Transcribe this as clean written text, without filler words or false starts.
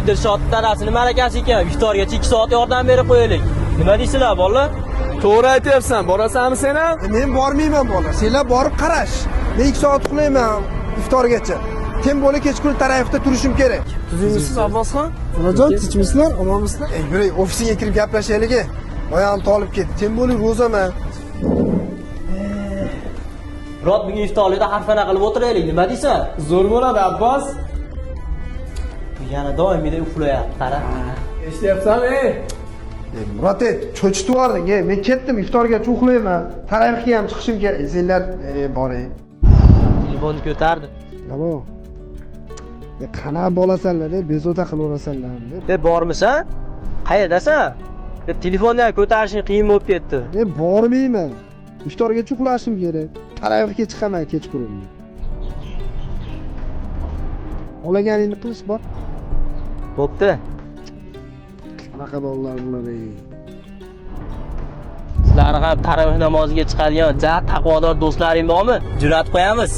Dilshod tanasini malakasi ekan. Iftorgacha 2 soat yordam berib qo'yaylik. Nima deysizlar, bolalar? To'g'ri aytyapsan, borasanmi sen ham? Men bormayman bola. Senlar borib qarash. Men 2 soat uxlayman iftorgacha. Tem bo'la kechqurun tarafda turishim kerak. Tuzingizsiz Abbosxon? Onajon, tinchmisizlar? Omonmisizlar? Yuray, ofisingga kirib gaplashaylik. Oyog'im tolib ketdi. Tem bo'lik ro'zaman. Murod bugun iftorlikda harfana qilib o'tiraylik. Nima deysan? Zo'r bo'ladi Abbos. Yana doimida uxlayapti, qara. Eshityapsanmi? Murod, cho'chitib yubording. Men ketdim, iftorgacha uxlayman. Tarafga ham chiqishim kerak. Senlar boring. Telefonni ko'tardi. Alo. Qana bo'lasanlar, bezovta qilaversanlar. Deb bormisan? Qayerdasan? Deb telefonni ham ko'tarishing qiyin bo'lib ketdi. Bormayman. Iftorgacha uxlashim kerak. Tarafga chiqaman kechqurun. Olaganingni qilish bor. Bo'pti. Qanaqa bolalar bular? Sizlar ham taravih namoziga chiqadigan ja taqvodor do'stlaring bormi? Jo'natib qo'yamiz.